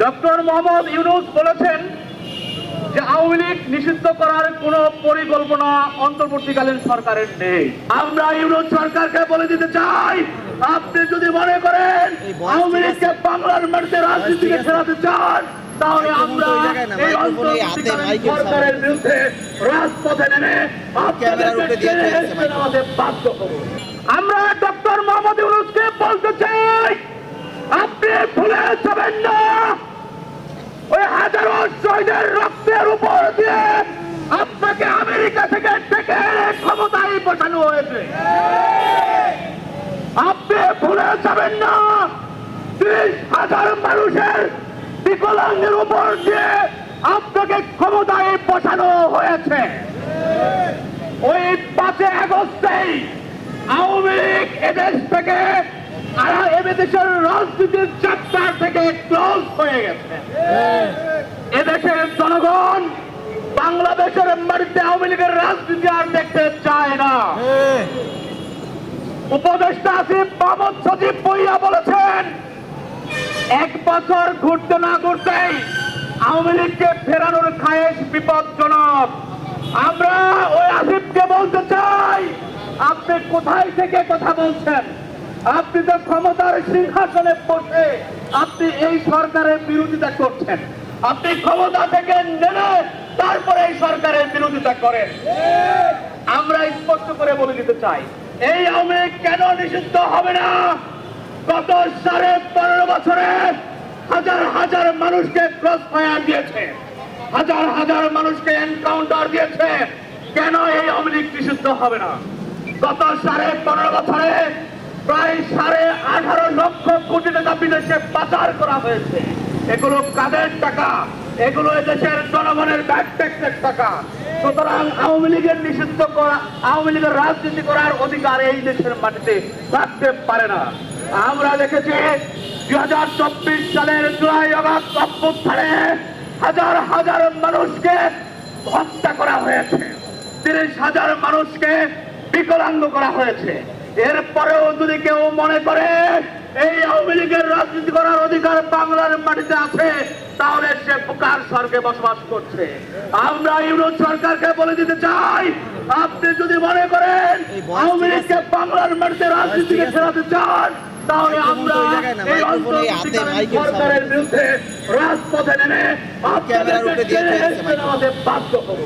Doctor Mohammad Yunus বলেছেন যে আওয়ামী লীগ নিষিদ্ধ করার কোন পরিকল্পনা অন্তর্বর্তীকালীন সরকারের নেই। আমরা ইউনূস সরকারকে বলে দিতে চাই, আপনি যদি মনে করেন আওয়ামী লীগকে বাংলার মাটিতে রাজনীতি থেকে ফেরাতে চান, তাহলে আমরা এই অন্তর্বর্তীকালীন সরকারের বিরুদ্ধে রাজপথে নেমে আপনাদেরকে টেনে হেঁচড়ে নামাতে বাধ্য হব। আমরা ডক্টর মোহাম্মদ ইউনূসকে বলতে চাই, আপনি ভুলে যাবেন না ওই হাজারো শহীদের রক্তের উপর দিয়ে আপনাকে আমেরিকা থেকে ডেকে ক্ষমতায় বসানো হয়েছে। আপনি ভুলে যাবেন না 30,000 মানুষের বিকলাঙ্গের উপর দিয়ে আপনাকে ক্ষমতায় বসানো হয়েছে। ওই 5 আগস্টেই আওয়ামী লীগ এদেশ থেকে এদেশের রাজনীতির চ্যাপ্টার থেকে ক্লোজ হয়ে গেছে। এদেশের জনগণ বাংলাদেশের মাটিতে আওয়ামী লীগের রাজনীতি আর দেখতে চায় না। উপদেষ্টা আসিফ মাহমুদ সজীব ভুঁইয়া বলেছেন, 1 বছর ঘুরতে না ঘুরতেই আওয়ামী লীগকে ফেরানোর খায়েশ বিপজ্জনক। আমরা ওই আসিফকে বলতে চাই, আপনি কোথায় থেকে কথা বলছেন? আপনি তো ক্ষমতার সিংহাসনে বসে আপনি এই সরকারের বিরোধিতা করছেন। আপনি ক্ষমতা থেকে নেমে তারপরে এই সরকারের বিরোধিতা করেন। আমরা স্পষ্ট করে বলে দিতে চাই, এই আওয়ামী লীগ কেন নিষিদ্ধ হবে না? গত 15.5 বছরে হাজার হাজার মানুষকে ক্রস ফায়ার দিয়েছে, হাজার হাজার মানুষকে এনকাউন্টার দিয়েছে। কেন এই আওয়ামী লীগ নিষিদ্ধ হবে না? গত 15.5 বছরে প্রায় 18.5 লক্ষ কোটি টাকা বিদেশে পাচার করা হয়েছে। এগুলো কাদের টাকা? এগুলো এদেশের জনগণের ব্যাড ট্যাক্সের টাকা। সুতরাং আওয়ামী লীগের নিষিদ্ধ করা, আওয়ামী লীগের রাজনীতি করার অধিকার এই দেশের মাটিতে থাকতে পারে না। আমরা দেখেছি 2024 সালের জুলাই আগস্ট অভ্যুত্থানে হাজার হাজার মানুষকে হত্যা করা হয়েছে, 30,000 মানুষকে বিকলাঙ্গ করা হয়েছে। এরপরেও যদি কেউ মনে করে এই আওয়ামী লীগের রাজনীতি করার অধিকার বাংলার মাটিতে আছে, তাহলে সে বোকার স্বর্গে বসবাস করছে। আমরা ইউনূস সরকারকে বলে দিতে চাই, আপনি যদি মনে করেন আওয়ামী লীগকে বাংলার মাটিতে রাজনীতি থেকে ফেরাতে চান, তাহলে আমরা এই অন্তর্বর্তীকালীন সরকারের বিরুদ্ধে রাজপথে নেমে আপনাদেরকে টেনে হেঁচড়ে নামাতে বাধ্য হব।